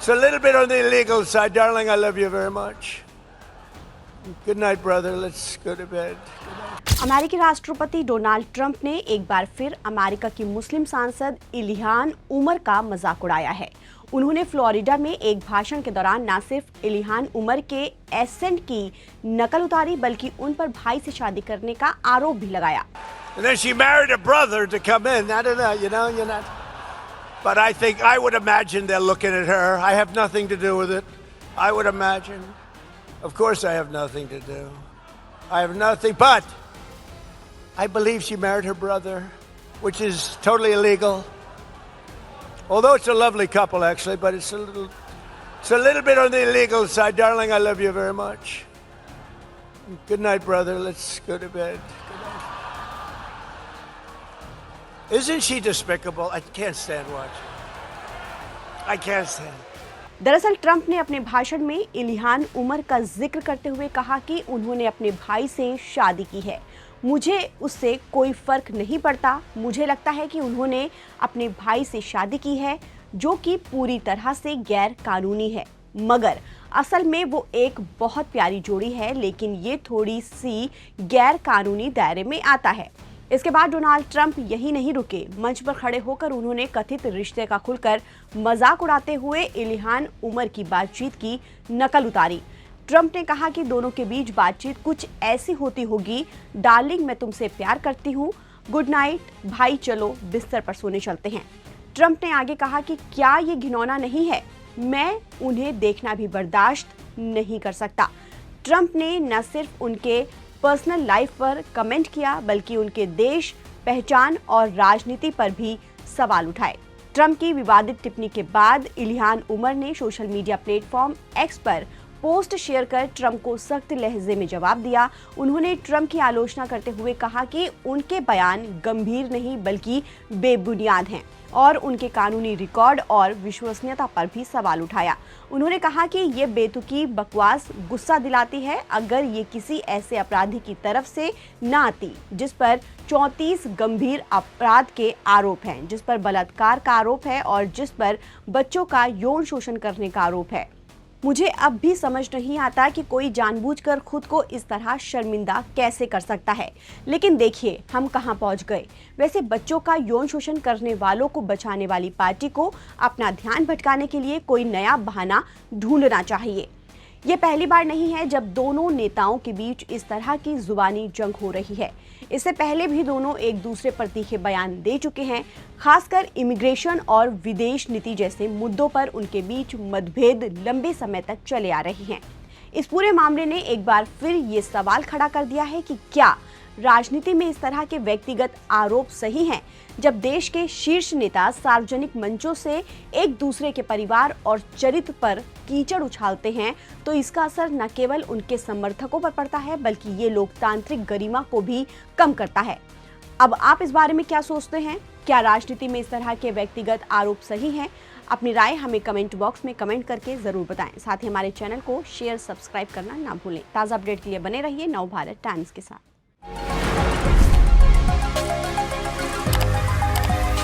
It's a little bit on the illegal side, darling. I love you very much. Good night, brother. Let's go to bed. अमेरिकी राष्ट्रपति Donald Trump ने एक बार फिर America की मुस्लिम सांसद Ilhan Omar का मजाक उड़ाया है। उन्होंने फ्लोरिडा में एक भाषण के दौरान न सिर्फ इल्हान उमर के एसेंट की नकल उतारी बल्कि उन पर भाई से शादी करने का आरोप भी लगाया। And then she married a brother to come in. I don't know, you're not. But I would imagine they're looking at her. I have nothing to do with it. I would imagine. Of course I have nothing to do. I have nothing, but I believe she married her brother, which is totally illegal. Although it's a lovely couple, actually, but it's a little bit on the illegal side. Darling, I love you very much. Good night, brother. Let's go to bed. Good night. Isn't she despicable? I can't stand watching. I can't stand. दरअसल Trump ने अपने भाषण में Ilhan Omar का जिक्र करते हुए कहा कि उन्होंने अपने भाई से शादी की है। मुझे उससे कोई फर्क नहीं पड़ता। मुझे लगता है कि उन्होंने अपने भाई से शादी की है जो कि पूरी तरह से गैर कानूनी है, मगर असल में वो एक बहुत प्यारी जोड़ी है, लेकिन ये थोड़ी सी गैर कानूनी दायरे में आता है। इसके बाद डोनाल्ड ट्रंप यही नहीं रुके। मंच पर खड़े होकर उन्होंने कथित रिश्ते का खुलकर मजाक उड़ाते हुए इल्हान उमर की बातचीत की नकल उतारी। ट्रंप ने कहा कि दोनों के बीच बातचीत कुछ ऐसी होती होगी, डार्लिंग मैं तुमसे प्यार करती हूँ, गुड नाइट भाई, चलो बिस्तर पर सोने चलते हैं। ट्रंप ने आगे कहा कि क्या ये घिनौना नहीं है, मैं उन्हें देखना भी बर्दाश्त नहीं कर सकता। ट्रंप ने न सिर्फ उनके पर्सनल लाइफ पर कमेंट किया बल्कि उनके देश, पहचान और राजनीति पर भी सवाल उठाए। ट्रंप की विवादित टिप्पणी के बाद इल्हान उमर ने सोशल मीडिया प्लेटफॉर्म एक्स पर पोस्ट शेयर कर ट्रंप को सख्त लहजे में जवाब दिया। उन्होंने ट्रंप की आलोचना करते हुए कहा कि उनके बयान गंभीर नहीं बल्कि बेबुनियाद हैं और उनके कानूनी रिकॉर्ड और विश्वसनीयता पर भी सवाल उठाया। उन्होंने कहा कि ये बेतुकी बकवास गुस्सा दिलाती है। अगर ये किसी ऐसे अपराधी की तरफ से न आती जिस पर 34 गंभीर अपराध के आरोप हैं, जिस पर बलात्कार का आरोप है और जिस पर बच्चों का यौन शोषण करने का आरोप है, मुझे अब भी समझ नहीं आता कि कोई जानबूझकर खुद को इस तरह शर्मिंदा कैसे कर सकता है। लेकिन देखिए हम कहां पहुंच गए। वैसे बच्चों का यौन शोषण करने वालों को बचाने वाली पार्टी को अपना ध्यान भटकाने के लिए कोई नया बहाना ढूंढना चाहिए। ये पहली बार नहीं है जब दोनों नेताओं के बीच इस तरह की जुबानी जंग हो रही है। इससे पहले भी दोनों एक दूसरे पर तीखे बयान दे चुके हैं। खासकर इमिग्रेशन और विदेश नीति जैसे मुद्दों पर उनके बीच मतभेद लंबे समय तक चले आ रहे हैं। इस पूरे मामले ने एक बार फिर ये सवाल खड़ा कर दिया है कि क्या राजनीति में इस तरह के व्यक्तिगत आरोप सही हैं? जब देश के शीर्ष नेता सार्वजनिक मंचों से एक दूसरे के परिवार और चरित्र पर कीचड़ उछालते हैं तो इसका असर न केवल उनके समर्थकों पर पड़ता है बल्कि ये लोकतांत्रिक गरिमा को भी कम करता है। अब आप इस बारे में क्या सोचते हैं? क्या राजनीति में इस तरह के व्यक्तिगत आरोप सही हैं? अपनी राय हमें कमेंट बॉक्स में कमेंट करके जरूर बताएं। साथ ही हमारे चैनल को शेयर, सब्सक्राइब करना ना भूलें। ताज़ा अपडेट के लिए बने रहिए नवभारत टाइम्स के साथ।